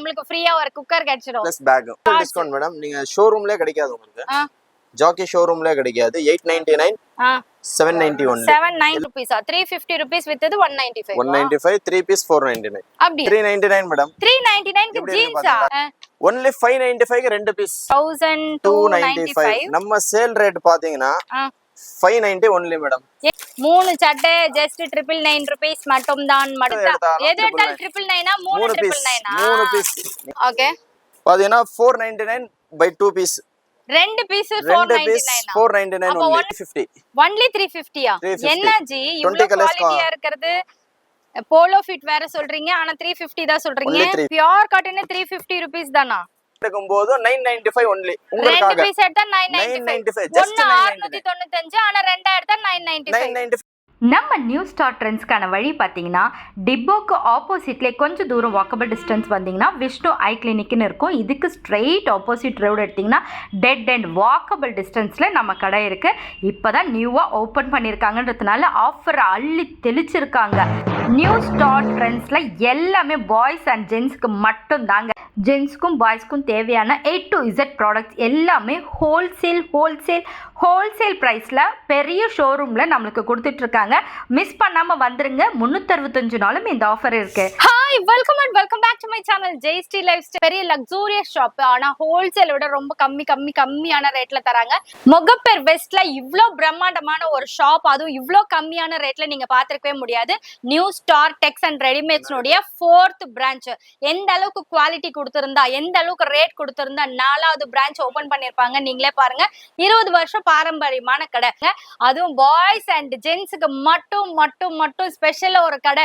நம்மளுக்கு ஃப்ரீயா ஒரு குக்கர் கிடைச்சிடும் பிளஸ் பேக் டிஸ்கவுண்ட் மேடம். நீங்க ஷோரூம்லயே கிடைக்காது உங்களுக்கு. ஜாக்கி ஷோரூம்லயே கிடைக்காது. 899 790 only. 79 rupees 350 rupees வித்தது 195. 195 3 piece 499. அப்படி 399 மேடம். 399 க்கு ஜீன்ஸா? only 595 க்கு ரெண்டு பீஸ் 1295. நம்ம சேல் ரேட் பாத்தீங்கன்னா 590 only மேடம். மூணு சட்டை ஜஸ்ட் 999 rupees மட்டும் தான். எது எடுத்தாலும் 999 ஆ? மூணு 999 ஆ? மூணு பீஸ். ஓகே. பாத்தீங்கன்னா 499 by 2 piece. ரெண்டு பீஸ் 499 499 only 350. only 350 ஆ? என்ன ஜி இவ்ளோ குவாலிட்டியா இருக்குது? போலோ ஃபிட் வேற சொல்றீங்க, ஆனா 350 தான் சொல்றீங்க. பியூர் காட்டன் 350 rupees தானா? இருக்கும்போது 995 only. உங்களுக்காக ரெண்டு பீஸ் எடுத்தா 995. just 695 ஆனா ரெண்டா எடுத்தா 995. நம்ம நியூ ஸ்டார் ட்ரெண்ட்ஸ்க்கான வழி பார்த்தீங்கன்னா டிப்போக்கு ஆப்போசிட்லேயே கொஞ்சம் தூரம் வாக்கபிள் டிஸ்டன்ஸ் வந்தீங்கன்னா விஷ்ணு ஐ கிளினிக்னு இருக்கும். இதுக்கு ஸ்ட்ரெயிட் ஆப்போசிட் ரோடு எடுத்திங்கன்னா டெட் அண்ட் வாக்கபிள் டிஸ்டன்ஸில் நம்ம கடை இருக்குது. இப்போ தான் நியூவாக ஓப்பன் பண்ணியிருக்காங்கன்றதுனால ஆஃபர் அள்ளி தெளிச்சிருக்காங்க. நியூ ஸ்டார் ட்ரெண்ட்ஸில் எல்லாமே பாய்ஸ் அண்ட் ஜென்ஸ்க்கு மட்டும் தாங்க. ஜென்ஸ்க்கும் பாய்ஸ்க்கும் தேவையான A to Z ப்ராடக்ட்ஸ் எல்லாமே ஹோல்சேல் ப்ரைஸில் பெரிய ஷோரூமில் நம்மளுக்கு கொடுத்துட்ருக்காங்க. மிஸ் பண்ணாமல் வந்துருங்க. 365 நாளும் இந்த ஆஃபர் இருக்கு. Hi, welcome and welcome back to my channel ஜெய்ஸ்டி லைஃப் ஸ்டைல். பெரிய லக்ஸூரியஸ் ஷாப், ஆனா ஹோல்சேல் விட ரொம்ப கம்மியான ரேட்ல தராங்க. முகப்பேர் வெஸ்ட்ல இவ்ளோ பிரம்மாண்டமான ஒரு ஷாப், அதுவும் இவ்ளோ கம்மியான ரேட்ல நீங்க பாத்துருக்கவே முடியாது. நியூ ஸ்டார் டெக்ஸ் அண்ட் ரெடிமேட்ஸ்னுடைய 4th பிரான்ச். எந்த அளவுக்கு குவாலிட்டி கொடுத்திருந்தா, எந்த அளவுக்கு ரேட் கொடுத்திருந்தா 4வது பிரான்ச் ஓபன் பண்ணிருப்பாங்க. நீங்களே பாருங்க. 20 வருஷம் பாரம்பரியமான கடை, அதுவும் பாய்ஸ் அண்ட் ஜென்ஸுக்கு மட்டும் ஸ்பெஷல் ஒரு கடை.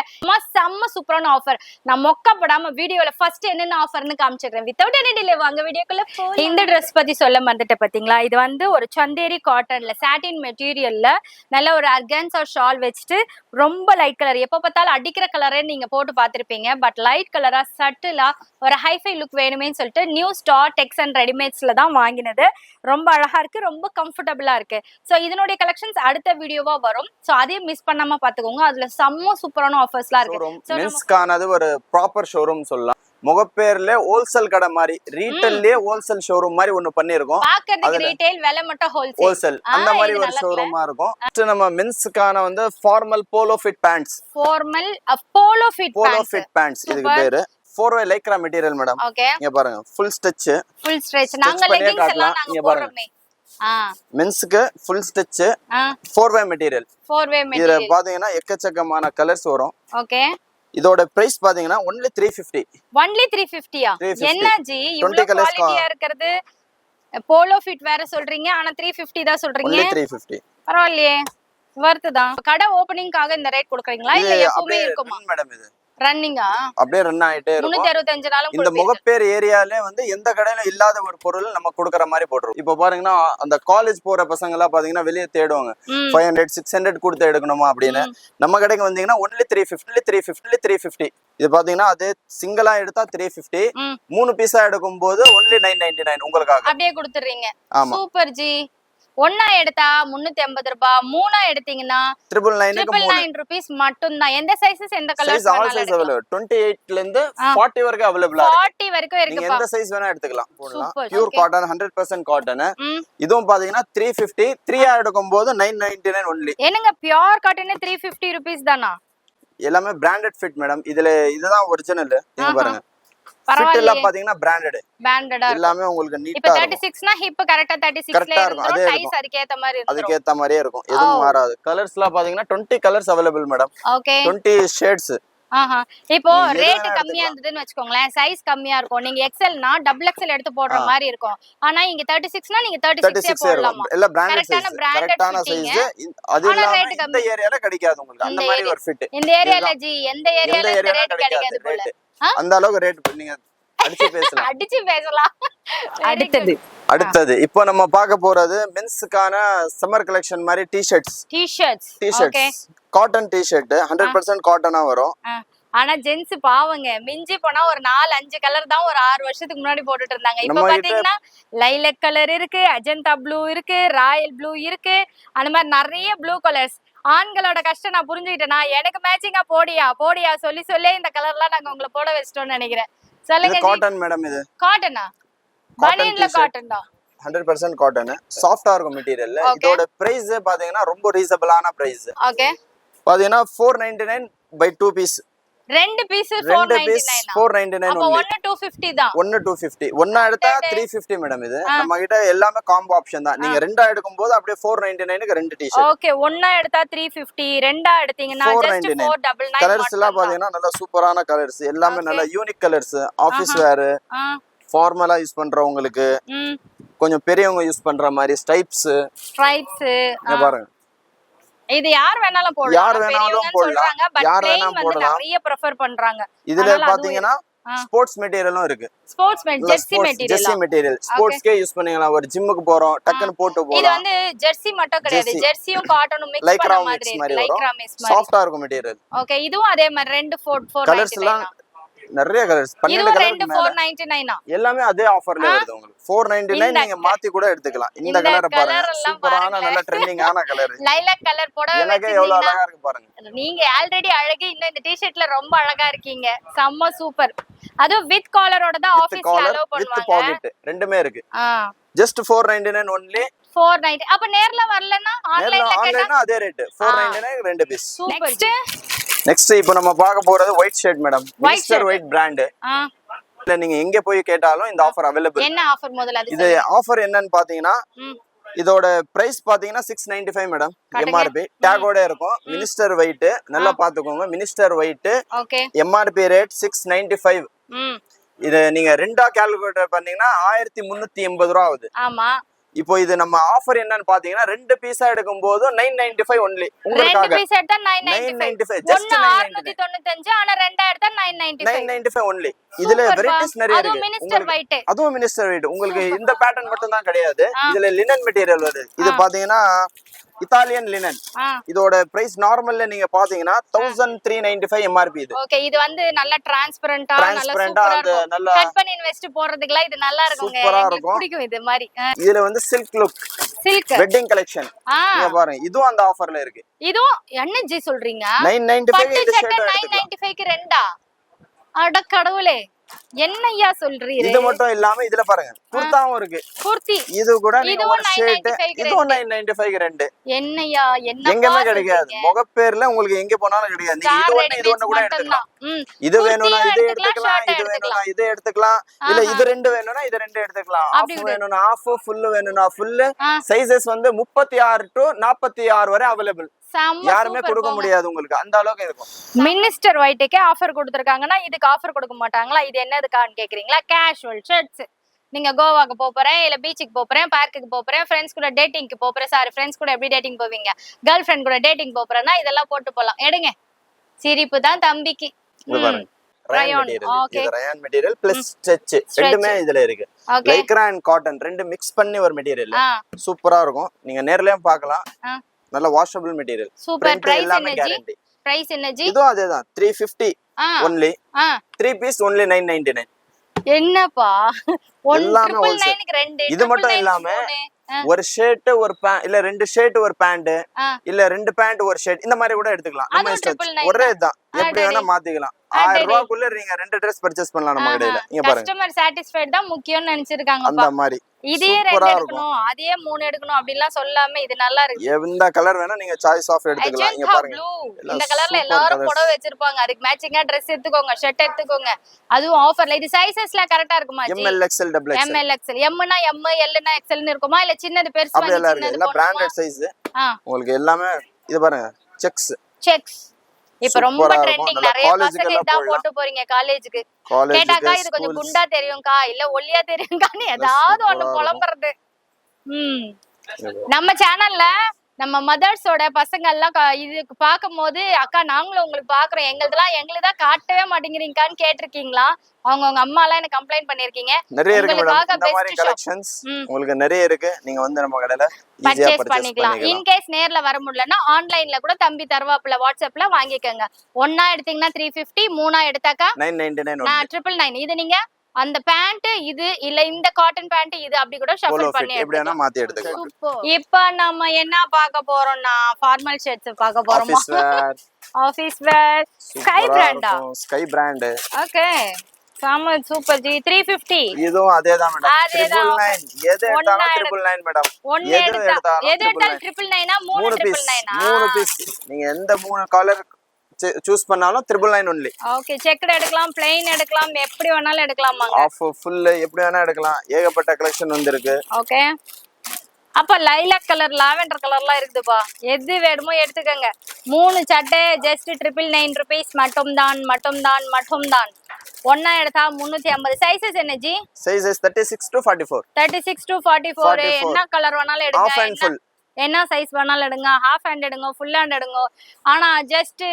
செம்ம சூப்பரான ஆஃபர். நான் மொக்கப்படாம வீடியோல ஃபர்ஸ்ட் என்னென்ன ஆஃபர்னு காமிச்சிடுறேன். வித்தவுட் எனி டிலே வாங்க வீடியோக்குள்ள. இந்த ட்ரெஸ் பத்தி சொல்ல மறந்துட்டேன் பாத்தீங்களா? இது வந்து ஒரு சந்தேரி காட்டன்ல சாட்டின் மெட்டீரியல்ல நல்ல ஒரு ஆர்கன்ஸா ஷால் வச்சுட்டு ரொம்ப லைட் கலர், எப்ப பார்த்தாலும் அடிக்கிற கலரே நீங்க போட்டு பாத்திருப்பீங்க. பட் லைட் கலரா சட்டிலா ஒரு ஹைஃபை லுக் வேணுமேன்னு சொல்லிட்டு நியூ ஸ்டார் டெக்ஸ் அண்ட் ரெடிமேட்ஸ்ல தான் வாங்கினது. ரொம்ப அழகா இருக்கு, ரொம்ப கம்ஃபர்டபுளா இருக்கு. சோ இதனுடைய கலெக்ஷன்ஸ் அடுத்த வீடியோவா வரும். சோ அதையும் மிஸ் பண்ணாம பாத்துக்கோங்க. அதுல செம்ம சூப்பரான ஆஃபர்ஸ்லாம் இருக்கு. மென்ஸ்க்கானது ஒரு ப்ராப்பர் ஷோரூம் சொல்லலாம். முகப்பேர்ல ஹோல்சேல் கடை மாதிரி, ரீட்டைல்லே ஹோல்சேல் ஷோரூம் மாதிரி ஒன்னு பண்ணிருக்கோம். பாக்கிறதுக்கு ரீட்டைல், விலை மட்டும் ஹோல்சேல் அந்த மாதிரி ஒரு ஷோரூமா இருக்கும். நம்ம மென்ஸ்க்கான வந்து formal polo fit pants. Formal polo fit pants இதுக்கு பேரு. 4-way Lycra material madam. இங்க பாருங்க, ஃபுல் ஸ்டிட்ச். நாங்க லெகிங்ஸ் எல்லாம் நாங்க போடுறோமே. மென்ஸ்க்கு ஃபுல் ஸ்டிட்ச் 4-way மெட்டீரியல். இதுல பாத்தீங்கன்னா எக்கச்சக்கமான கலர்ஸ் வரும். ஓகே. இதோட பிரைஸ் பாத்தீங்கன்னா only 350. only 350 ஆ? என்ன ஜி இவ்ளோ குவாலிட்டியா இருக்குது? போலோ ஃபிட் வேற சொல்றீங்க, ஆனா 350 தான் சொல்றீங்க. only 350. பரவாயில்லையே, வர்த் தான். கடை ஓபனிங்காக இந்த ரேட் கொடுக்கறீங்களா இல்ல எப்பவுமே இருக்குமா மேடம்? இது ரன்னிங்கா? அப்படியே ரன் ஆயிட்டே இருக்கும். 365 நாளும் இந்த முகப்பேர் ஏரியால வந்து எந்த கடையில இல்லாத ஒரு பொருள் நம்ம கொடுக்கற மாதிரி போடுறோம். இப்போ பாருங்கன்னா அந்த காலேஜ் போற பசங்க எல்லாம் பாத்தீங்கன்னா வெளியே தேடுவாங்க 500 600 கொடுத்து எடுக்கணுமா அப்படின்னு. நம்ம கடைக்கு வந்தீங்கன்னா only 350. இது பாத்தீங்கன்னா அது சிங்கிளா எடுத்தா 350, 3 பீஸா எடுக்கும் போது only 999 உங்களுக்காக அப்படியே கொடுத்துறீங்க. Super G. ஒன்னா எடுத்தா 350 ரூபாய், மூணா எடுத்தீங்கன்னா 999 rupees மட்டும் தான். எந்த சைஸஸ் எந்த கலர்ஸ் வேணாலும் எடுத்துக்கலாம். 28 ல இருந்து 40 வரைக்கும் அவேலபிளா இருக்கு. 40 வரைக்கும் இருக்கு. நீங்க எந்த சைஸ் வேணா எடுத்துக்கலாம், போடலாம். Pure cotton, 100% cotton. இதுவும் பாத்தீங்கன்னா 350, 3 எடுக்கும் போது 999 only. என்னங்க பியூர் காட்டன் 350 rupees தானா? எல்லாமே பிராண்டட் ஃபிட் மேடம். இதுதான் ஒரிஜினல். நீங்க பாருங்க, ஃபிட் எல்லாம் பாத்தீங்கன்னா பிராண்டடா எல்லாமே உங்களுக்கு நீட்டா இருக்கும். இப்போ 36 னா ஹிப் கரெக்ட்டா 36 ல இருக்கும். சைஸ் அதுக்கேத்த மாதிரி இருக்கும். அதுக்கேத்த மாதிரியே இருக்கும். எதுவும் மாறாது. கலர்ஸ்லாம் பாத்தீங்கன்னா 20 colours available madam. Okay. 20 shades. இப்போ ரேட் கம்மியா இருந்ததுன்னு வெச்சுக்கோங்களேன், சைஸ் கம்மியா இருக்கும். நீங்க XL னா XXL எடுத்து போடுற மாதிரி இருக்கும். ஆனா இங்க 36 னா நீங்க 36 போடலாமா? இல்ல பிராண்டட் சைஸ். அது இந்த ஏரியால கிடைக்காது உங்களுக்கு அந்த மாதிரி ஒரு ஃபிட். இந்த ஏரியால ஜி எந்த ஏரியால இந்த ரேட் கிடைக்காது போல. அந்த அளவுக்கு ரேட் நீங்க அடிச்சு பேசலாம். அடுத்தது இப்போ நம்ம பார்க்க போறது மென்ஸ்க்கான சம்மர் கலெக்ஷன் மாதிரி டி-ஷர்ட்ஸ். காட்டன் டி-ஷர்ட் 100% காட்டனா வரும். ஆனா ஜென்ஸ் பாவங்க மிஞ்சி போனா ஒரு 4-5 கலர் தான் ஒரு 6 வருஷத்துக்கு முன்னாடி போட்டுட்டு இருந்தாங்க. இப்ப பாத்தீங்கன்னா லைலக் கலர் இருக்கு, அஜந்தா ப்ளூ இருக்கு, ராயல் ப்ளூ இருக்கு, அந்த மாதிரி நிறைய ப்ளூ கலர்ஸ். ஆண்களோட கஷ்டம் நான் புரிஞ்சுக்கிட்டேனா, எனக்கு மேட்சிங்கா போடியா சொல்லி இந்த கலர்லாம் நாங்க உங்களை போட வச்சிட்டோம்னு நினைக்கிறேன். சொல்லுங்க இது காட்டன் மேடம். இது காட்டனா? பனியன்ல காட்டன் தான். 100% காட்டன். சாஃப்டா இருக்கும் மெட்டீரியல். இதோட பிரைஸ் பாத்தீங்கன்னா ரொம்ப ரீசனபிளான பிரைஸ். ஓகே. பாத்தீங்கன்னா 499 பை 2 பீஸ். ரெண்டு பீஸ் 499. 499 அப்ப 1 250 தான். 1 250. ஒண்ணா எடுத்தா 350 மேடம். இது நம்ம கிட்ட எல்லாமே காம்போ ஆப்ஷன் தான். நீங்க ரெண்டா எடுக்கும்போது அப்படியே 499 க்கு ரெண்டு டி-ஷர்ட். ஓகே. ஒண்ணா எடுத்தா 350, ரெண்டா எடுத்தீங்கன்னா just 499. கலர்ஸ் எல்லாம் பாத்தீங்கன்னா நல்ல சூப்பரான கலர்ஸ். எல்லாமே நல்ல யூனிக் கலர்ஸ். ஆபீஸ் வேர், ஃபார்மலா யூஸ் பண்றவங்களுக்கு, கொஞ்சம் பெரியவங்க யூஸ் பண்ற மாதிரி ஸ்ட்ரைப்ஸ் பாருங்க. இது யார் வேணாலும் போடலாம். யார் வேணாலும் போடலாம். யார் வேணாலும் போடலாம். நிறைய prefer பண்றாங்க. இதுல பாத்தீங்கன்னா ஸ்போர்ட்ஸ் மெட்டீரியலும் இருக்கு. Sports jersey material. ஸ்போர்ட்ஸ்க்கே யூஸ் பண்ணீங்களா? ஒரு ஜிம்முக்கு போறோம், டக்குன்னு போட்டு போலாம். இது வந்து ஜெர்சி மட்டும் கிடையாது. ஜெர்சியும் காட்டனும் மிக்ஸ் பண்ண மாதிரி இருக்கு. லைக்ரா மிக்ஸ் மாதிரி. சாஃப்ட்டா இருக்கும் மெட்டீரியல். ஓகே. இதுவும் அதே மாதிரி ரெண்டு 499. கலர்ஸ் எல்லாம் நிறைய கலர்ஸ். 12 கலர். 499. எல்லாமே அதே ஆஃபர்ல வருது உங்களுக்கு. 499 நீங்க மாத்தி கூட எடுத்துக்கலாம். இந்த கலரை பாருங்க. சூப்பரான நல்ல ட்ரெண்டிங்கான கலர். லைலாக் கலர் போட எனக்கு எவ்வளவு அழகா இருக்கு பாருங்க. நீங்க ஆல்ரெடி அழகு, இன்னும் இந்த டி-ஷர்ட்ல ரொம்ப அழகா இருக்கீங்க. செம்ம சூப்பர். அது வித் காலரோட தான் ஆபீஸ்ல அலோ பண்ணுவாங்க. வித் பாக்கெட் ரெண்டுமே இருக்கு. Just 499 only. 490. அப்ப நேர்ல வரலனா ஆன்லைன்ல அதே ரேட் 499 ரெண்டு பீஸ். நெக்ஸ்ட் இப்போ நம்ம பார்க்க போறது white shirt madam. Mister white brand. இல்ல நீங்க எங்க போய் கேட்டாலும் இந்த ஆஃபர் அவேலபிள். என்ன ஆஃபர் முதல்ல? இது ஆஃபர் என்னன்னு பாத்தீங்கன்னா இதோட பிரைஸ் பாத்தீங்கன்னா 695 மேடம். எம்ஆர்பி டேகோட இருக்கும். மினிஸ்டர் ஒயிட் நல்லா பாத்துக்கோங்க. Minister white MRP rate 695. இது நீங்க ரெண்டா கால்குலேட் பண்ணீங்கன்னா 1380 ரூபா ஆகுது. ஆமா. இப்போ இது நம்ம ஆஃபர் என்னன்னு பாத்தீங்கன்னா ரெண்டு பீஸா எடுக்கும்போது 995 only. உங்களுக்காக ரெண்டு பீஸ் எடுத்தா 995. ஜஸ்ட் 695. ஆனா ரெண்டா எடுத்தா 995 only. இதுல வெரைட்டிஸ் நிறைய இருக்கு. அதுவும் மினிஸ்டர் ஒயிட். உங்களுக்கு இந்த பேட்டர்ன் மட்டும் தான் கிடையாது. இதுல லினன் மெட்டீரியல் வருது. இது பாத்தீங்கன்னா இத்தாலியன் லினன். இதோட பிரைஸ் நார்மல்ல நீங்க பாத்தீங்கன்னா 1395 எம்ஆர்பி. இது ஓகே. இது வந்து நல்ல டிரான்ஸ்பரண்டா நல்ல கட் பண்ணி இன்வெஸ்ட் போறதுக்குலாம் இது நல்லா இருக்குங்க. எனக்கு பிடிக்கும் இது மாதிரி. இதுல வந்து silk look, silk wedding collection நீங்க பாருங்க. இதுவும் அந்த ஆஃபர்ல இருக்கு. இதுவும் என்ன ஜி சொல்றீங்க? 995 இந்த ஷர்ட் 995 க்கு ரெண்டா? அட கடவுளே, என்னையா சொல்றீங்க? இது மட்டும் இல்லாம இதுல பாருங்க குர்தாவும் இருக்கு. குர்தி இது கூட நீங்க ஒரு ஷர்ட் இதுவும் 995 க்கு ரெண்டு. என்னையா என்ன எங்கமே கிடைக்காது. முகப்பேர்ல உங்களுக்கு எங்க போனாலும் கிடையாது. நீங்க இது ஒண்ணு கூட எடுத்துக்கலாம். இது வேணும்னா இது எடுத்துக்கலாம். இது வேணும்னா இது எடுத்துக்கலாம். இல்ல இது ரெண்டு வேணும்னா இது ரெண்டு எடுத்துக்கலாம். ஆஃப் வேணும்னா ஆஃப், ஃபுல் வேணும்னா ஃபுல். சைஸஸ் வந்து 36 to 46 வரை அவேலபிள். யாருமே கொடுக்க முடியாது உங்களுக்கு. அந்த அளவுக்கு இருக்கும். மினிஸ்டர் ஒயிட்டுக்கு ஆஃபர் கொடுத்திருக்காங்கன்னா இதுக்கு ஆஃபர் கொடுக்க மாட்டாங்களா? இது என்னதுக்கான்னு கேக்குறீங்களா? Casual shirts. நீங்க கோவாக்கு போறேன், இல்ல பீச்சுக்கு போறேன், பார்க்குக்கு போறேன், ஃப்ரெண்ட்ஸ் கூட டேட்டிங்க்கு போறேன். சாரி, ஃப்ரெண்ட்ஸ் கூட எப்படி டேட்டிங் போவீங்க? கேர்ள் ஃப்ரெண்ட் கூட டேட்டிங் போறேன்னா இதெல்லாம் போட்டு போலாம். எடுங்க. சிரிப்பு தான் தம்பிக்கு. ரயான் மெட்டீரியல் பிளஸ் ஸ்ட்ரெச் ரெண்டுமே இதுல இருக்கு. லைக்ரா அண்ட் காட்டன் ரெண்டு மிக்ஸ் பண்ணி ஒரு மெட்டீரியல். சூப்பரா இருக்கும். நீங்க நேர்லயும் பார்க்கலாம். நல்ல வாஷபிள் மெட்டீரியல். சூப்பர். பிரைஸ் என்ன ஜி? பிரைஸ் என்ன ஜி? இதுவும் அதேதான் 350 only. 3 piece only 999. என்னப்பா 1999 க்கு ரெண்டு. இது மட்டும் இல்லாம ஒரு ஷர்ட் ஒரு இல்ல ரெண்டு ஷர்ட் ஒரு பேண்ட் இல்ல ரெண்டு பேண்ட் ஒரு ஷர்ட் இந்த மாதிரி கூட எடுத்துக்கலாம். நம்ம இஷ்டம். ஒரே தான் எப்படி வேணா மாத்திக்கலாம். 1000 ரூபாய்க்குள்ள நீங்க ரெண்டு Dress பர்ச்சேஸ் பண்ணலாம் நம்ம கடையில. இங்க பாருங்க. கஸ்டமர் சாட்டிஸ்ஃபைட் தான் முக்கியம்னு நினைச்சிருக்காங்க. அந்த மாதிரி இதே ரெண்டு எடுக்கணும், அதே மூணு எடுக்கணும் அப்படிலாம் சொல்லாம இது நல்லா இருக்கு. எந்த கலர் வேணா நீங்க சாய்ஸ் ஆஃப் எடுத்துக்கலாம். இங்க பாருங்க. இந்த கலர்ல எல்லாரும் புடவை வச்சிருப்பாங்க. அதுக்கு மேட்சிங்கா Dress எடுத்துக்கோங்க, ஷர்ட் எடுத்துக்கோங்க. அதுவும் ஆஃபர்ல. இது சைஸஸ்ல கரெக்ட்டா இருக்குமா G? ML XL double XL. ML XL. M னா M, L னா XL ன்னு இருக்குமா? இல்ல சின்னது பெருசு வந்து சின்னது எல்லாம் பிராண்டட் சைஸ். உங்களுக்கு எல்லாமே இது பாருங்க. செக்ஸ் இப்ப ரொம்ப ட்ரெண்டிங். நிறைய பசங்க இதான் போட்டு போறீங்க காலேஜுக்கு. கேட்டாக்கா இது கொஞ்சம் குண்டா தெரியும்க்கா, இல்ல ஒல்லியா தெரியும்க்கான்னு ஏதாவது ஒண்ணு புலம்புறது. நம்ம சேனல்ல நம்ம மதர்ஸோட பசங்க எல்லாம் இதுக்கு பாக்கும்போது அக்கா நாங்களும் உங்களுக்கு பாக்குறோம், எங்களுதான் காட்டவே மாட்டேங்கிறீங்கன்னு கேட்டிருக்கீங்களா? அவங்க அம்மா எல்லாம் எனக்கு கம்ப்ளைண்ட் பண்ணிருக்கீங்க. நிறைய இருக்கு மேடம். இந்த மாதிரி கலெக்ஷன்ஸ் உங்களுக்கு நிறைய இருக்கு. நீங்க வந்து நம்ம கடையில ஈஸியா பர்ச்சேஸ் பண்ணிக்கலாம். இன் கேஸ் நேர்ல வர முடியலனா ஆன்லைன்ல கூட தம்பி தரவாப்ல வாட்ஸ்அப்ல வாங்கிக்கங்க. ஒண்ணா எடுத்தீங்கன்னா 350, மூணா எடுத்தாக்கா 999. 999. இது நீங்க அந்த பேண்ட் இது இல்ல இந்த காட்டன் பேண்ட் இது அப்படி கூட ஷஃபிள் பண்ணி எப்படினா மாத்தி எடுத்துக்கலாம். இப்போ நாம என்ன பார்க்க போறோம்னா ஃபார்மல் ஷர்ட்ஸ் பார்க்க போறோம். ஆபீஸ் வேர் ஸ்கை பிராண்டா? Sky brand. ஓகே. செம சூப்பர் ஜி 350. இதுவும் அதேதான் மேடம். அதேதான். 999 எது எடுத்தாலும் 999 மேடம். ஒன்னு எது எடுத்தாலும் 999 மூணு 999 மூணு பீஸ் நீங்க எந்த மூணு கலர் சூஸ் பண்ணாலும் 999 only. ஓகே செக்ட் எடுக்கலாம், பிளைன் எடுக்கலாம், எப்படி வேணாலும் எடுக்கலாமாங்க. ஆஃப் ஃபுல் எப்படி வேணா எடுக்கலாம். ஏகப்பட்ட கலெக்ஷன் வந்திருக்கு. ஓகே அப்ப லைலாக் கலர், லாவெண்டர் கலர்லாம் இருக்குதுப்பா. எது வேணுமோ எடுத்துக்கங்க. மூணு சட்டை ஜஸ்ட் 999 rupees மட்டும்தான். ஒன்னா எடுத்தா 350. சைஸஸ் என்ன ஜி? Sizes 36 to 44. 36 to 44. என்ன கலர் வேணாலும் எடுங்க. Half and full. என்ன சைஸ் வேணாலும் எடுங்க. ஹாஃப் ஹேண்ட் எடுங்க, ஃபுல் ஹேண்ட் எடுங்க. ஆனா ஜஸ்ட்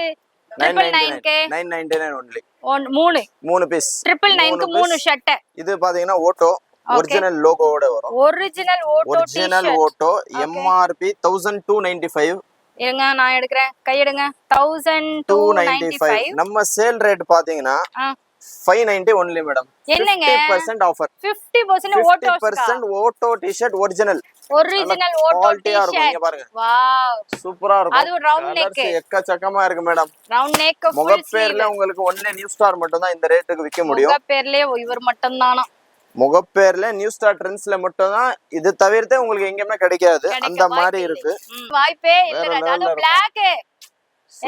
999 க்கு 999 only. மூணு பீஸ் 999 க்கு மூணு ஷர்ட். இது பாத்தீங்கன்னா ஓட்டோ ஒரிஜினல் லோகோவோட வரும். Original Otto MRP 1295. இருங்க நான் எடுக்கிறேன். கை எடுங்க. 1295. நம்ம சேல் ரேட் பாத்தீங்கன்னா 590 only மேடம். என்னங்க 50% offer. 50% Otto T-shirt original Otto T-shirt. இங்க பாருங்க. வாவ் சூப்பரா இருக்கும். அது ரவுண்ட் நெக். எக்கச்சக்கமா இருக்கு மேடம். ரவுண்ட் நெக் ஃபுல் முகப்பேர்ல உங்களுக்கு ஒன்லி நியூ ஸ்டார் மட்டும் தான் இந்த ரேட்டுக்கு விக்க முடியும். முகப்பேர்ல இவர் மட்டும் தானா? முகப்பேர்ல நியூ ஸ்டார் ட்ரெண்ட்ஸ்ல மட்டும் தான். இது தவிர்த்து உங்களுக்கு எங்கேயுமே கிடைக்காது. அந்த மாதிரி இருக்கு. வாய்ப்பே இல்ல. அது Black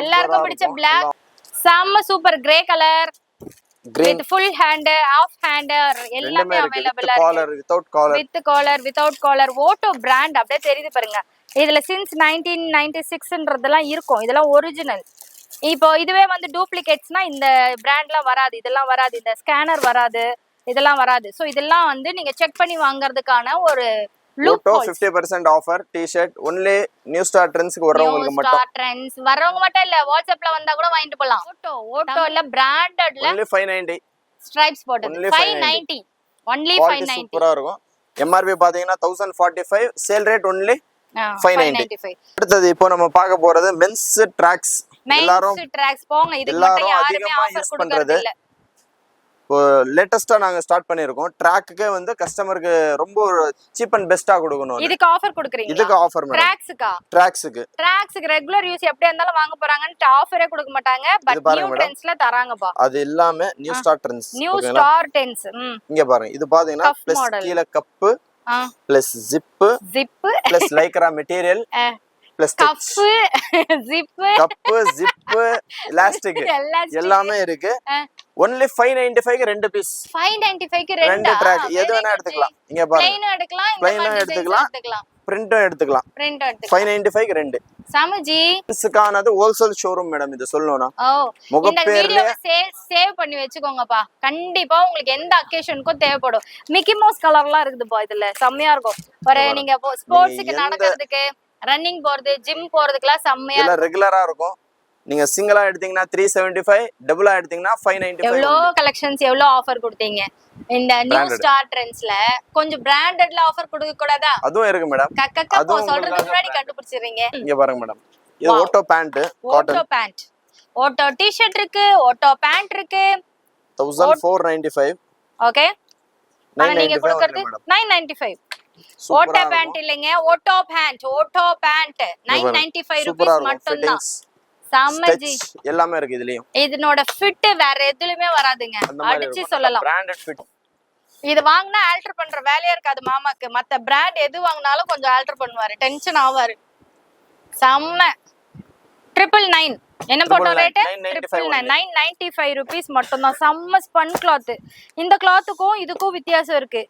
எல்லாருக்கும் பிடிச்ச Black. செம்ம super grey colour with full hand, half hand எல்லாமே அவேலபிளா இருக்கு. without collar ஓட்டோ பிராண்ட் அப்படியே தெரியுது பாருங்க. இதுல since 1996ன்றதெல்லாம் இருக்கும். இதெல்லாம் ஒரிஜினல். இப்போ இதுவே வந்து டூப்ளிகேட்ஸ்னா இந்த பிராண்ட்லாம் வராது. இதெல்லாம் வராது. இந்த ஸ்கேனர் வராது. இதெல்லாம் வராது. சோ இதெல்லாம் வந்து நீங்க செக் பண்ணி வாங்குறதுக்கான ஒரு லூட்டோ 50% offer T-shirt only new star ட்ரெண்ட்ஸ்க்கு வரவங்களுக்கு மட்டும். ஸ்டார் ட்ரெண்ட்ஸ் வரவங்க மட்டும் இல்ல, வாட்ஸ்அப்ல வந்தா கூட வாங்கிட்டு போலாம். ஓட்டோல பிராண்டட்ல only 590 ஸ்ட்ரைப்ஸ் போட்டது 590 only 590. சூப்பரா இருக்கும். எம்ஆர்பி பாத்தீங்கன்னா 1045, சேல் ரேட் only 595. அடுத்து இப்போ நம்ம பார்க்க போறது மென்ஸ் ட்ராக்ஸ். எல்லாரும் ட்ராக்ஸ் போங்க. இதுக்கு மட்டும் யாருமே ஆஃபர் கொடுக்கறது இல்ல. லேட்டஸ்டா நாங்க ஸ்டார்ட் பண்ணிருக்கோம். ட்ராக்குக்கே வந்து கஸ்டமருக்கு ரொம்ப சீப் அண்ட் பெஸ்டா கொடுக்கணும். இதுக்கு ஆஃபர் கொடுக்குறீங்க? இதுக்கு ஆஃபர் மேடம். ட்ராக்ஸ்க்கு ரெகுலர் யூஸ் எப்படியா இருந்தாலும் வாங்க போறாங்கன்னு ஆஃபரே கொடுக்க மாட்டாங்க. பட் நியூ ட்ரெண்ட்ஸ்ல தராங்கப்பா. அது எல்லாமே நியூ ஸ்டார் ட்ரெண்ட்ஸ். இங்க பாருங்க. இது பாத்தீங்கன்னா பிளஸ் கீழ cup plus zip plus Lycra material plus cup zip elastic எல்லாமே இருக்கு. only 595 க்கு ரெண்டு பீஸ். 595 க்கு ரெண்டு ட்ராக் எது வேணா எடுத்துக்கலாம். இங்க பாருங்க. ப்ளைனும் எடுத்துக்கலாம், பிரிண்டும் எடுத்துக்கலாம். 595 க்கு ரெண்டு. சமஜி இதுக்கானது ஹோல்சேல் ஷோரூம் மேடம். இது சொல்லணும்னா இந்த வீடியோவை சேவ் பண்ணி வெச்சுக்கோங்கப்பா. கண்டிப்பா உங்களுக்கு எந்த அக்கேஷனுக்கும் தேவைப்படும். மிக்கி மவுஸ் கலர்லாம் இருக்குதுப்பா இதுல. செம்மையா இருக்கும். ஒரு நீங்க ஸ்போர்ட்ஸ்க்கு நடக்கிறதுக்கு, ரன்னிங் போறது, ஜிம் போறதுக்குலாம் செம்மையா இருக்கும். ரெகுலரா இருக்கும். நீங்க சிங்கிளா எடுத்தீங்கன்னா 375, டபுளா எடுத்தீங்கன்னா 595. எவ்வளோ கலெக்ஷன்ஸ், எவ்வளோ ஆஃபர் கொடுத்தீங்க இந்த நியூ ஸ்டார் ட்ரெண்ட்ஸ்ல. கொஞ்சம் பிராண்டட்ல ஆஃபர் கொடுக்க கூடாதா? அதுவும் இருக்கு மேடம். கக்கக்க சொல்றதுக்கு முன்னாடி கண்டுபிடிச்சிரீங்க. இங்க பாருங்க மேடம். இது Otto pant, Otto pant, Otto T-shirt இருக்கு, ஓட்டோ பேண்ட் இருக்கு. 1495. ஓகே. ஆனா நீங்க கொடுக்கிறது 995. ஓட்டோ பேண்ட் இல்லங்க, ஓட்டோ பேண்ட் 995 ரூபீஸ் மட்டும் தான். சமஜி எல்லாமே இருக்கு இதுலயும். இதனோட ஃபிட் வேற எதுலயுமே வராதுங்க. அடிச்சு சொல்லலாம். Branded fit. இது வாங்குனா ஆல்டர் பண்ற வேலையா இருக்காது மாமாக்கு. மத்த பிராண்ட் எது வாங்குனாலும் கொஞ்சம் ஆல்டர் பண்ணுவாரு. டென்ஷன் ஆவாரு. செம்ம 999. என்ன போட்டோ ரேட்? 995 ரூபீஸ் மட்டும் தான். செம்ம ஸ்பன் கிளாத். இந்த கிளாத்துக்கும் இதுக்கும் வித்தியாசம் இருக்கு.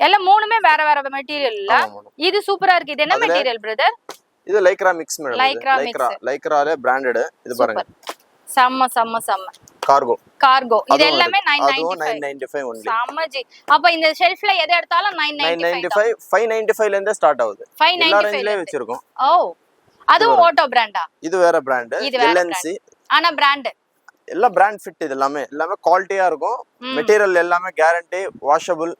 எல்லாம் மூணுமே வேற வேற மெட்டீரியல் இல்ல. இது சூப்பரா இருக்கு. இது என்ன மெட்டீரியல் பிரதர்? இது லைக்ரா மிக்ஸ் மேடம். லைக்ரால பிராண்டட். இது பாருங்க. செம்ம கார்கோ. இது எல்லாமே 995 only. சமஜி. அப்ப இந்த ஷெல்ஃப்ல எதை எடுத்தாலும் 995. 595 ல இருந்து ஸ்டார்ட் ஆகுது. எல்லா ரேஞ்சிலே வெச்சிருக்கோம். ஓ. அது ஓட்டோ பிராண்டா? இது வேற பிராண்ட். எல்என்சி. ஆனா பிராண்ட் எல்லாம் பிராண்ட் ஃபிட். இது எல்லாமே குவாலிட்டியா இருக்கும். மெட்டீரியல் எல்லாமே கேரண்டி, வாஷபிள்.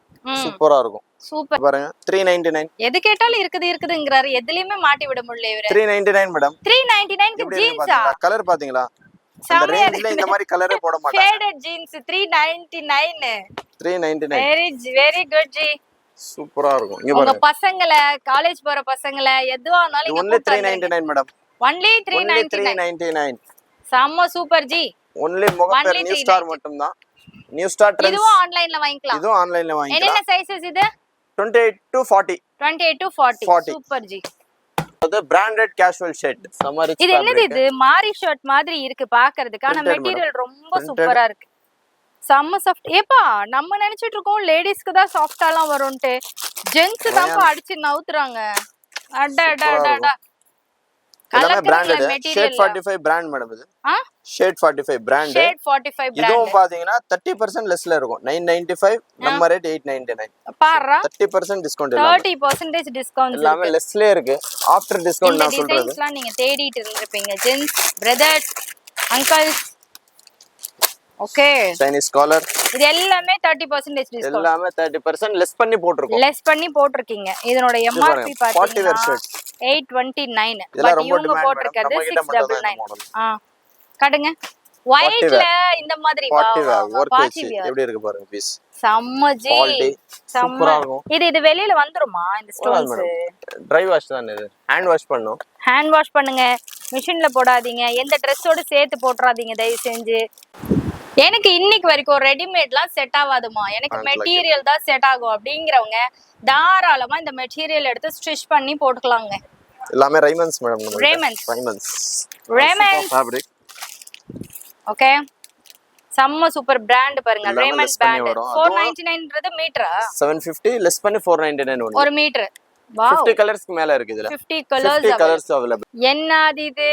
சூப்பரா இருக்கும். சூப்பர். பாருங்க 399. எது கேட்டாலும் இருக்குதுங்கறாரு. எதுலயுமே மாட்டி விட முடியல இவரே. 399 மேடம். 399 க்கு ஜீன்ஸா? கலர் பாத்தீங்களா? இந்த ரேஞ்சில இந்த மாதிரி கலரே போட மாட்டாங்க. Faded jeans 399. 399. Very good G. சூப்பரா இருக்கும். இங்க பாருங்க. உங்க பசங்கள, காலேஜ் போற பசங்கள எதுவா இருந்தாலும் இங்க only 399 மேடம். only 399. செம்ம சூப்பர் ஜி. only முகப்பேர் நியூ ஸ்டார் மட்டும் தான். New Star Trends. இதுவும் ஆன்லைன்ல வாங்கிக்கலாம். இதுவும் ஆன்லைன்ல வாங்கிக்கலாம். என்னென்ன சைஸஸ் இது? 28 to 40. 28 to 40. Super G. அது பிராண்டட் கேஷுவல் ஷர்ட். சம்மர். இது என்னது இது? மாரி ஷர்ட் மாதிரி இருக்கு பாக்குறதுக்கு. ஆனா மெட்டீரியல் ரொம்ப சூப்பரா இருக்கு. செம்ம சாஃப்ட். ஏப்பா நம்ம நினைச்சிட்டு இருக்கோம் லேடிஸ்க்கு தான் சாஃப்ட்டாலாம் வரும்ட்டு. ஜென்ஸ் தான் அடிச்சு நவுத்துறாங்க. அட அட அட அட. எல்லாமே பிராண்டட். ஷேட் 45 பிராண்ட் மேடம் இது. Shade 45 brand. Shade 45 brand. இதுவும் பாத்தீங்கன்னா 30% லெஸ்ல இருக்கும். 995 நம்ம ரேட் 899. பாறா 30% டிஸ்கவுண்ட். 30% டிஸ்கவுண்ட். எல்லாமே லெஸ்ல இருக்கு. ஆஃப்டர் டிஸ்கவுண்ட் நான் சொல்றது. இந்த டிசைன்ஸ்லாம் நீங்க தேடிட்டு இருந்திருப்பீங்க. Gents, brothers, uncles. Okay. Chinese collar. இது எல்லாமே 30% டிஸ்கவுண்ட். எல்லாமே 30% லெஸ் பண்ணி போட்டுருக்கோம். லெஸ் பண்ணி போட்டுருக்கீங்க. இதனோட MRP பாத்தீங்கன்னா 829. பட் இவங்க போட்டுருக்கிறது 699. காட்டுங்க. ஒயிட்ல இந்த மாதிரி பாட்டி எப்படி இருக்கு பாருங்க பீஸ். சம்மஜி சூப்பரா இருக்கும். இது வெளியில வந்துருமா இந்த ஸ்டோன்ஸ்? ட்ரை வாஷ் தான் இது. ஹேண்ட் வாஷ் பண்ணனும். ஹேண்ட் வாஷ் பண்ணுங்க. மெஷின்ல போடாதீங்க. எந்த Dressோட சேர்த்து போட்றாதீங்க தயவு செஞ்சு. எனக்கு இன்னைக்கு வரைக்கும் ரெடிமேட்லாம் செட் ஆகாதுமா. எனக்கு மெட்டீரியல் தான் செட் ஆகும் அப்படிங்கிறவங்க தாராளமா இந்த மெட்டீரியல் எடுத்து ஸ்டிச் பண்ணி போட்டுக்கலாங்க. எல்லாமே Raymonds madam. Raymonds fabric. Okay. செம்ம சூப்பர் பிராண்ட் பாருங்க. Raymond brand. 499ன்றது மீட்டரா? 750 லெஸ் பண்ணி 499 ஒன்னு. ஒரு மீட்டர். வாவ். 50 கலர்ஸ்க்கு மேல இருக்கு இதுல. 50 கலர்ஸ் அவைலபிள். என்னது இது?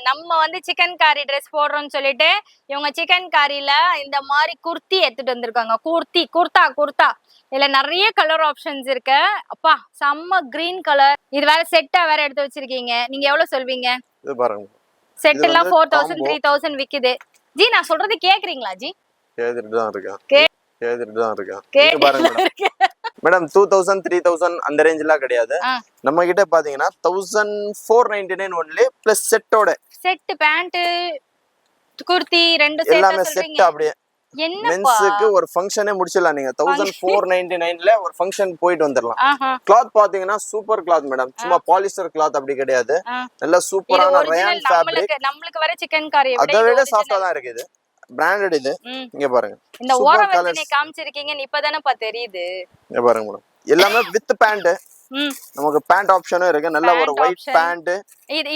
நம்ம வந்து சிக்கன் காரி ட்ரெஸ் போடுறோம்னு சொல்லிட்டு இவங்க சிக்கன் காரியில இந்த மாதிரி குர்த்தி எடுத்துட்டு வந்திருக்காங்க. குர்தா இதுல நிறைய கலர் ஆப்ஷன்ஸ் இருக்கு. அப்பா செம்ம கிரீன் கலர். இது வேற செட்டா வேற எடுத்து வச்சிருக்கீங்க. நீங்க எவ்வளவு சொல்வீங்க? இது பாருங்க. செட் எல்லாம் 4000 3000 விக்குது. ஜி நான் சொல்றது கேக்குறீங்களா ஜி? கேக்குறது தான் இருக்கேன். இங்க பாருங்க மேடம் 2000 3000 அந்த ரேஞ்ச்ல கிடையாது. நம்ம கிட்ட பாத்தீங்கன்னா 1499 ஒன்லி பிளஸ் செட்டோட. செட் பேண்ட் குர்த்தி ரெண்டு செட் எல்லாமே செட் அப்படியே. மென்ஸ்க்கு ஒரு ஃபங்க்ஷனே முடிச்சிடலாம். நீங்க 1499ல ஒரு ஃபங்க்ஷன் போயிட்டு வந்துடலாம். கிளாத் பாத்தீங்கன்னா சூப்பர் கிளாத் மேடம். சும்மா பாலிஸ்டர் கிளாத் அப்படி கிடையாது. நல்ல சூப்பரான ரயான் ஃபேப்ரிக். நமக்கு வர சிக்கன் காரி அதை விட சாஃப்ட்டா தான் இருக்கு இது. பிராண்டட் இது. இங்க பாருங்க. இந்த ஓரம் வந்து நீ காமிச்சிருக்கீங்க. இப்பதானே தெரியுது. இங்க பாருங்க மேடம். எல்லாமே வித் பேண்ட். நமக்கு பேண்ட் ஆப்ஷனும் இருக்கு. நல்ல ஒரு ஒயிட் பேண்ட்.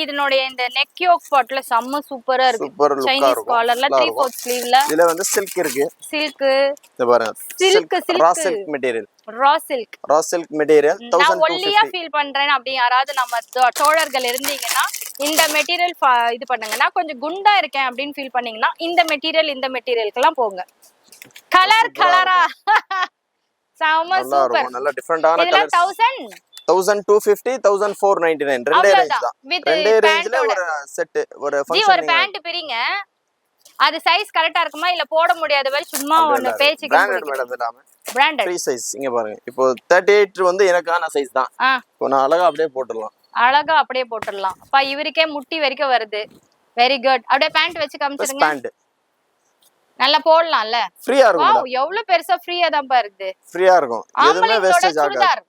இதனோட இந்த நெக் யோக் பாட்ல செம்ம சூப்பரா இருக்கு. சூப்பர் லுக்கா சைனீஸ் இருக்கும். காலர்ல 3/4 ஸ்லீவ்ல. இதுல வந்து சில்க் இருக்கு. சில்க். இத பாருங்க. Silk raw silk material. Raw silk material 1250. நான் ஒல்லியா ஃபீல் பண்றேன் அப்படி யாராவது நம்ம தோழர்கள் இருந்தீங்கன்னா இந்த மெட்டீரியல் இது பண்ணுங்கன்னா, கொஞ்சம் குண்டா இருக்கேன் அப்படின்னு ஃபீல் பண்ணீங்கன்னா இந்த மெட்டீரியல்க்கெல்லாம் போங்க. கலரா செம சூப்பர். நல்ல டிஃபரண்டான கலர்ஸ். 1250 1499 ரெண்டே ரேஞ்ச் தான். ரெண்டே ரேஞ்ச்ல ஒரு செட் ஒரு ஃபங்க்ஷன். ஒரு பேண்ட் பிரிங்க. அது சைஸ் கரெக்ட்டா இருக்குமா இல்ல போட முடியாத வரை சும்மா ஒன்னு பேச்சுக்கு. பிராண்டட் மேடம் எல்லாமே. பிராண்டட். Free size. இங்க பாருங்க. இப்போ 38 வந்து எனக்கான சைஸ் தான். இப்போ நான் அழகா அப்படியே போட்டுறலாம். அப்பா இவருக்கே முட்டி வரைக்கும் வருது. Very good. அப்படியே பேண்ட் வெச்சு காமிச்சிருங்க. பேண்ட் நல்லா போடலாம்ல. ஃப்ரீயா இருக்கும். வாவ் எவ்வளவு பெருசா ஃப்ரீயா தான் பாருது. ஃப்ரீயா இருக்கும். எதுமே வேஸ்டேஜ் ஆகாது.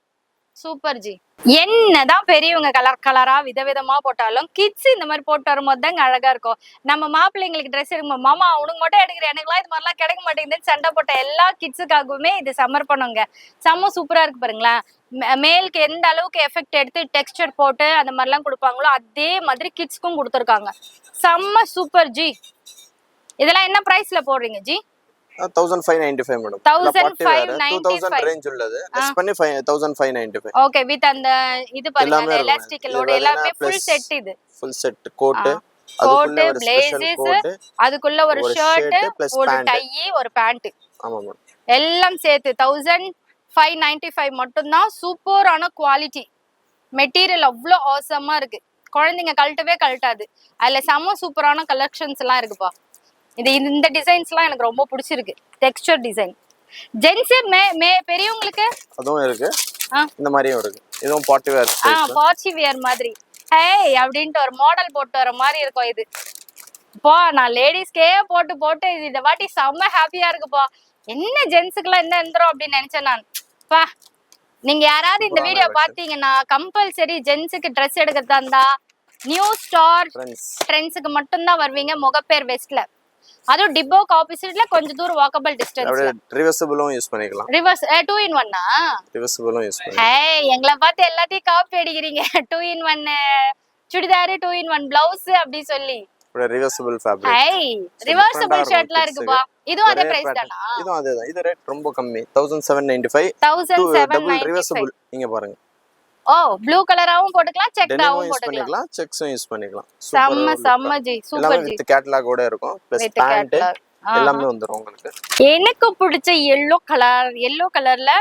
Super G. என்னதான் பெரியவங்க கலரா விதவிதமா போட்டாலும் கிட்ஸ் இந்த மாதிரி போட்டு வரும்போது தாங்க அழகா இருக்கும். நம்ம மாப்பிள்ளைங்களுக்கு ட்ரெஸ் எடுக்கும் மாமா உனக்கு மட்டும் எடுக்கிறேன், எனக்குலாம் இது மாதிரிலாம் கிடைக்க மாட்டேங்குதுன்னு சண்டை போட்ட எல்லா கிட்ஸுக்காகவுமே இது சமர்ப்பணங்க. செம்ம சூப்பரா இருக்கு பாருங்களேன். மேலுக்கு எந்த அளவுக்கு எஃபெக்ட் எடுத்து டெக்ஸ்டர் போட்டு அந்த மாதிரிலாம் கொடுப்பாங்களோ அதே மாதிரி கிட்ஸ்க்கும் கொடுத்துருக்காங்க. செம்ம சூப்பர் ஜி. இதெல்லாம் என்ன பிரைஸ்ல போடுறீங்க ஜி? 1595 மேடம். 2000 ரேஞ்ச் உள்ளது. லெஸ் பண்ணி 1595. ஓகே வித் அந்த இது பாருங்க எலாஸ்டிக்கலோட எல்லாமே ஃபுல் செட். இது ஃபுல் செட் கோட், அதுக்குள்ள ஒரு பிளேசஸ், அதுக்குள்ள ஒரு ஷர்ட், ஒரு டை, ஒரு பேண்ட். ஆமா மேடம். எல்லாம் சேர்த்து 1595 மட்டும் தான். சூப்பரான குவாலிட்டி. மெட்டீரியல் அவ்ளோ ஆசமா இருக்கு. குழந்தைங்க கழட்டாது. அதுல செம்ம சூப்பரான கலெக்ஷன்ஸ் எல்லாம் இருக்குப்பா. இந்த டிசைன்ஸ்லாம் எனக்கு ரொம்ப பிடிச்சிருக்கு. Texture design. ஜென்ஸ் பெரியவங்களுக்கு அதுவும் இருக்கு. இந்த மாதிரியும் இருக்கு. இதுவும் பார்ட்டி வேர். பார்ட்டி வேர் மாதிரி. ஹேய் அப்படின்ட்டு ஒரு மாடல் போட்டு வர மாதிரி இருக்கும் இது. பா நான் லேடிஸ்க்கே போட்டு இந்த வாட்டி செம்ம ஹாப்பியா இருக்குப்பா. என்ன ஜென்ஸுக்குலாம் என்ன எந்திரம் அப்படின்னு நினைச்சேன் நான். பா நீங்க யாராவது இந்த வீடியோ பாத்தீங்கன்னா கம்பல்சரி ஜென்ஸுக்கு ட்ரெஸ் எடுக்கிறதா இருந்தா நியூ ஸ்டார் ட்ரெண்ட்ஸுக்கு மட்டும்தான் வருவீங்க. முகப்பேர் வெஸ்ட்ல அதுவும் டிப்போக்கு ஆப்போசிட்ல கொஞ்சம் தூரம் வாக்கபிள் டிஸ்டன்ஸ். அப்படியே ரிவர்சிபிளும் யூஸ் பண்ணிக்கலாம். ரிவர்ஸ் 2 in 1 ரிவர்சிபிளும் யூஸ் பண்ணிக்கலாம். ஏய் எங்களை பார்த்து எல்லாத்தையும் காப்பி அடிக்கிறீங்க. 2 in 1 சுடிதார், 2 in 1 பிளவுஸ் அப்படி சொல்லி. அப்படியே ரிவர்சிபிள் ஃபேப்ரிக். ஏய் ரிவர்சிபிள் ஷர்ட்லாம் இருக்குப்பா. இதுவும் அதே பிரைஸ் தானா? இதுவும் அதேதான். இது ரேட் ரொம்ப கம்மி. 1795. 1795. ரிவர்சிபிள். இங்க பாருங்க. ஓ ப்ளூ கலராவும் போட்டுக்கலாம், செக்டாவும் யூஸ் போட்டுக்கலாம். பண்ணிக்கலாம், செக்ஸும் யூஸ் பண்ணிக்கலாம். செம்ம G, super G. With catalogue இருக்கும். ப்ளஸ் பேண்ட் எல்லாமே வந்துரும் உங்களுக்கு. எனக்கு பிடிச்ச yellow கலர்ல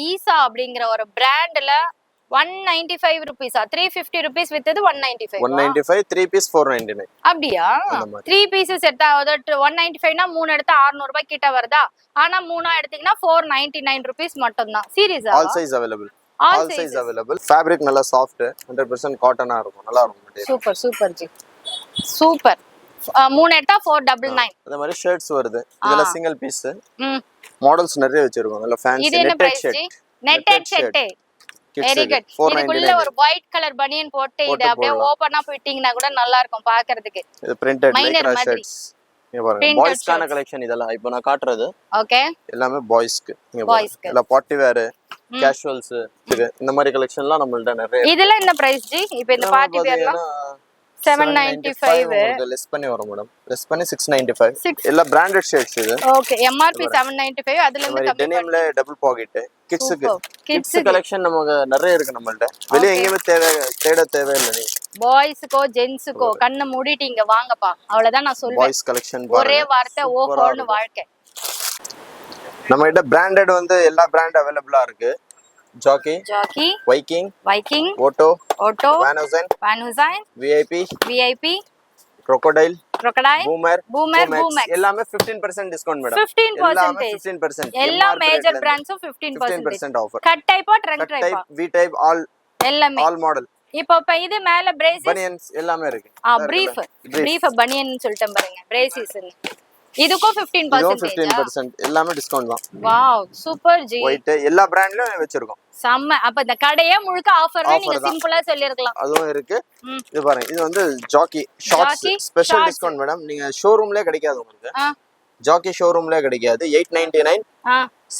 ஈசா அப்படிங்கிற ஒரு பிராண்ட்ல 195 rupees 350 rupees வித்தது 195. 195 3 பீஸ் 499. அப்படியா? 3 பீசஸ் எடுத்தா 195 னா 3 எடுத்தா 600 ரூபாய் கிட்ட வருதா? ஆனா 3 எடுத்தீங்கன்னா 499 rupees மட்டும் தான். சீரியஸா? All size available. All size available. Fabric நல்லா சாஃப்ட், 100% காட்டனா இருக்கும். நல்லா இருக்கும். Super G. சூப்பர். 3 எடுத்தா 499. அதே மாதிரி ஷர்ட்ஸ் வருது. இதுல சிங்கிள் பீஸ். மாடல்ஸ் நிறைய வச்சிருக்கோம். நல்ல fancy netted shirt. Netted shirt. Very good. இதுக்குள்ள ஒரு ஒயிட் கலர் பனியன் போட்டு இத அப்படியே ஓபனா போயிட்டீங்கன்னா கூட நல்லா இருக்கும் பார்க்கிறதுக்கு. இது பிரிண்டட் லைக்ரா ஷர்ட்ஸ். இங்க பாருங்க. பாய்ஸ்க்கான கலெக்ஷன் இதெல்லாம். இப்போ நான் காட்றது. ஓகே. எல்லாமே பாய்ஸ்க்கு. இங்க பாருங்க. இல்ல பார்ட்டி வேர், கேஷுவல்ஸ் இந்த மாதிரி கலெக்ஷன்லாம் நம்மள்ட்ட நிறைய. இதெல்லாம் என்ன பிரைஸ் ஜி? இப்போ இந்த பார்ட்டி வேர்லாம் 795 லெஸ் பண்ணி வரும் மேடம். லெஸ் பண்ணி 695. எல்லா பிராண்டட் ஷர்ட்ஸ் இது. ஓகே. எம்ஆர்பி 795. அதுல இருந்து கம்மி டெனிம்ல டபுள் பாக்கெட். கிட்ஸ் கலெக்ஷன் நமக்கு நிறைய இருக்கு நம்மள்ட்ட. வெளிய எங்கேயுமே தேட தேவையில்லை. நீ பாய்ஸ்க்கோ ஜென்ஸ்க்கோ கண்ணை மூடிட்டீங்க வாங்கப்பா. அவ்வளவுதான் நான் சொல்வேன். பாய்ஸ் கலெக்ஷன் ஒரே வார்த்தை ஓஹோன்னு வாழ்க்கை. நம்ம கிட்ட பிராண்டட் வந்து எல்லா பிராண்ட் அவேலபிளா இருக்கு. Jockey, Viking, Otto, Van Heusen, VIP, crocodile, boomer எல்லாமே 15% டிஸ்கவுண்ட் மேடம். 15%. எல்லா மேஜர் பிராண்ட்ஸும் 15% ஆஃபர். Cut type trend type V type எல்லாமே ஆல் மாடல். இப்போ இது மேல பிரேசிஸ் பனியன்ஸ் எல்லாமே இருக்கு. பிரீஃப் பனியன் சொல்லிட்டேன் பாருங்க. பிரேசிஸ் இதுக்கும் 15% எல்லாமே டிஸ்கவுண்ட் தான். Wow super G. ஒயிட் எல்லா பிராண்ட்லயும் வெச்சிருக்கோம். செம்ம. அப்ப இந்த கடையே முழுக்க ஆஃபர்னு நீங்க சிம்பிளா சொல்லிருக்கலாம். அதுவும் இருக்கு. இது பாருங்க. இது வந்து Jockey shorts special discount madam. நீங்க ஷோரூம்லயே கிடைக்காது உங்களுக்கு. ஜாக்கி ஷோரூம்லயே கிடைக்காது. 899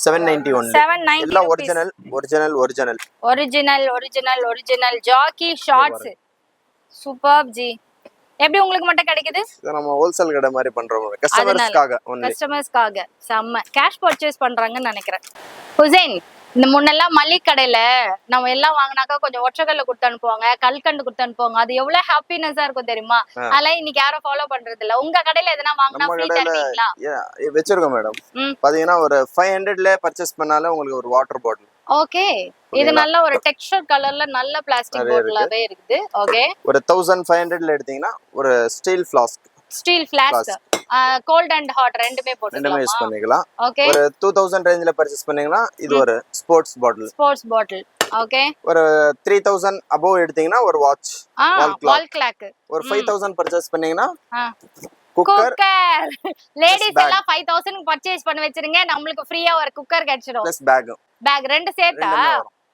791 எல்லாம் ஒரிஜினல் ஜாக்கி ஷார்ட்ஸ். சூப்பர் ஜி. எப்படி உங்களுக்கு மட்டும் கிடைக்குது? நம்ம ஹோல்சேல் கடை மாதிரி பண்றோம். கஸ்டமர்ஸ்க்காக செம்ம. கேஷ் பர்ச்சேஸ் பண்றாங்கன்னு நினைக்கிறேன். ஹுசைன், இந்த முன்னெல்லாம் மளிகை கடையில நம்ம எல்லாம் வாங்கினாக்கா கொஞ்சம் ஒற்றைக்கல்ல கொடுத்து அனுப்புவாங்க, கல்கண்டு கொடுத்து அனுப்புவாங்க. அது எவ்வளவு ஹாப்பினஸா இருக்கும் தெரியுமா? அதெல்லாம் இன்னைக்கு யாரும் ஃபாலோ பண்றது இல்ல. உங்க கடையில எதனா வாங்கினா ஃப்ரீ தருவீங்களா? வெச்சிருக்கோம் மேடம். பாத்தீங்கன்னா ஒரு 500ல பர்ச்சேஸ் பண்ணாலே உங்களுக்கு ஒரு வாட்டர் பாட்டில். ஓகே. இது நல்ல ஒரு டெக்ஸ்சர் கலர்ல நல்ல பிளாஸ்டிக் பாட்டிலாவே இருக்குது. ஓகே. ஒரு 1500ல எடுத்தீங்கன்னா ஒரு steel flask cold and hot ரெண்டுமே யூஸ் பண்ணிக்கலாம். ஓகே. ஒரு 2000 ரேஞ்சில பர்ச்சேஸ் பண்ணீங்கன்னா இது ஒரு ஸ்போர்ட்ஸ் பாட்டில். ஓகே. ஒரு 3000 அபோவ் எடுத்தீங்கன்னா ஒரு வாட்ச், வால் கிளாக். ஒரு 5000 பர்ச்சேஸ் பண்ணீங்கன்னா குக்கர். லேடிஸ் எல்லாம் 5000 பர்ச்சேஸ் பண்ணி வச்சிருங்க, நம்மளுக்கு ஃப்ரீயா ஒரு குக்கர் கிடைச்சிடும். பிளஸ் பேக் ரெண்டு சேர்த்தா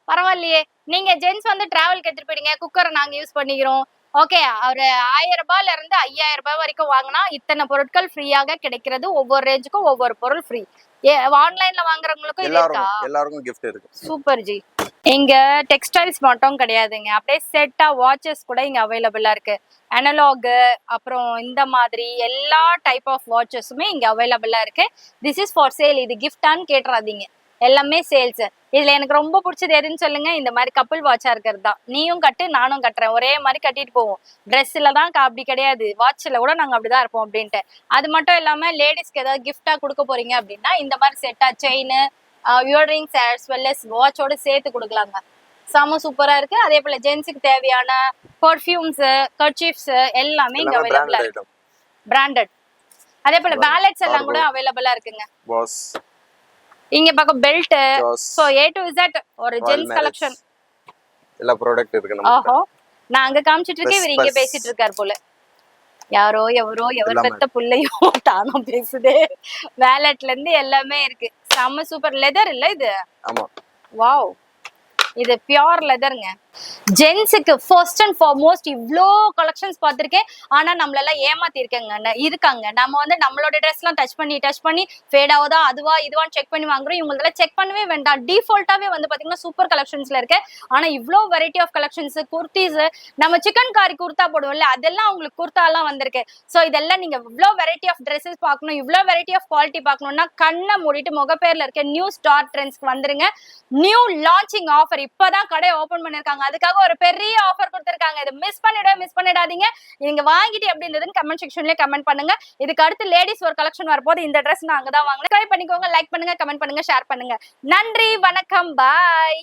பரவாயில்லையே. நீங்க ஜென்ஸ் வந்து டிராவல் எடுத்துட்டு போயிடுங்க, குக்கரை நாங்க யூஸ் பண்ணிக்கிறோம். ஓகே. ஒரு 1000 ரூபாயில இருந்து 5000 ரூபாய் வரைக்கும் வாங்கினா இத்தனை பொருட்கள் ஃப்ரீயாக கிடைக்கிறது. ஒவ்வொரு ரேஞ்சுக்கும் ஒவ்வொரு பொருள் ஃப்ரீ. ஆன்லைன்ல வாங்குறவங்களுக்கும் எல்லாருக்கும் gift இருக்கு. Super G. இங்க டெக்ஸ்டைல்ஸ் மட்டும் கிடையாதுங்க, அப்படியே செட்டா வாட்சஸ் கூட இங்க அவைலபிளா இருக்கு. அனலாக், அப்புறம் இந்த மாதிரி எல்லா டைப் ஆஃப் வாட்சஸுமே இங்க அவைலபிளா இருக்கு. This is for sale. இது கிஃப்டான்னு கேட்டுறாதீங்க, எல்லாமே சேல்ஸ். இதுல எனக்கு ரொம்ப பிடிச்சது எதுன்னு சொல்லுங்க? இந்த மாதிரி கப்பிள் வாட்சா இருக்கிறது தான். நீயும் கட்டு, நானும் கட்டுறேன், ஒரே மாதிரி கட்டிட்டு போவோம். ட்ரெஸ்ல தான் அப்படி கிடையாது, வாட்ச்ல கூட நாங்க அப்படிதான் இருப்போம் அப்படின்ட்டு. அது மட்டும் இல்லாம லேடிஸ்க்கு ஏதாவது கிஃப்டா கொடுக்க போறீங்க அப்படின்னா இந்த மாதிரி செட்டா chain, earrings as well as வாட்சோட சேர்த்து கொடுக்கலாங்க. செம சூப்பரா இருக்கு. அதே போல ஜென்ஸுக்கு தேவையான பர்ஃபியூம்ஸ், கர்ச்சீஃப்ஸ் எல்லாமே இங்க அவைலபிளா இருக்கு. பிராண்டட். அதே போல வேலட்ஸ் எல்லாம் கூட அவைலபிளா இருக்குங்க. இங்க பக்கம் belt. So A to Z ஒரு ஜென்ஸ் கலெக்ஷன் எல்லா ப்ராடக்ட் இருக்கு நம்ம. ஓஹோ. நான் அங்க காமிச்சிட்டு இருக்கேன், இவர் இங்க பேசிட்டு இருக்கார் போல. யாரோ எவர் பெத்த புள்ளையோ தானோ பேசுதே. வேலட்ல இருந்து எல்லாமே இருக்கு. செம்ம சூப்பர். லெதர் இல்ல இது? ஆமா. வாவ். இது பியோர் லெதருங்க. ஜென்ஸுக்கு ஃபர்ஸ்ட் அண்ட் ஃபார்மோஸ்ட் இவ்ளோ கலெக்ஷன்ஸ் பார்த்திருக்கேன். ஆனா நம்மளெல்லாம் இருக்காங்க. நம்ம வந்து நம்மளோட ட்ரெஸ்லாம் டச் பண்ணி ஃபேட் ஆகுதா அதுவா இதுவான்னு செக் பண்ணி வாங்குறோம். இவங்களெல்லாம் செக் பண்ணவே வேண்டாம். டிஃபால்ட்டாவே வந்து பாத்தீங்கன்னா சூப்பர் கலெக்ஷன்ஸ்ல இருக்கு. ஆனா இவ்ளோ வெரைட்டி ஆஃப் கலெக்ஷன்ஸ், குர்த்திஸ், நம்ம சிக்கன் காரி குர்த்தா போடுவோம்ல அதெல்லாம் உங்களுக்கு குர்த்தாலாம் வந்திருக்கு. சோ இதெல்லாம் நீங்க இவ்ளோ வெரைட்டி ஆஃப் ட்ரெஸ்ஸஸ் பார்க்கணும், இவ்ளோ வெரைட்டி ஆஃப் குவாலிட்டி பார்க்கணும்னா கண்ணை மூடிட்டு முகப்பேர்ல இருக்க நியூ ஸ்டார் ட்ரெண்ட்ஸ்க்கு வந்துருங்க. நியூ லான்ச்சிங் ஆஃபர் இப்பதான் கடை ஓபன் பண்ணிருக்காங்க. அதுக்காக ஒரு பெரிய ஆஃபர் கொடுத்திருக்காங்க. இதை மிஸ் பண்ணிடாதீங்க. நீங்க வாங்கிட்டு எப்படி இருந்ததுன்னு கமெண்ட் செக்ஷன்லயே கமெண்ட் பண்ணுங்க. இதுக்கு அடுத்து லேடிஸ் ஒரு கலெக்ஷன் வரப்போது. இந்த ட்ரெஸ் நான் அங்கதான் வாங்கினேன். ட்ரை பண்ணிக்கோங்க, லைக் பண்ணுங்க, கமெண்ட் பண்ணுங்க, ஷேர் பண்ணுங்க. நன்றி, வணக்கம், பாய்.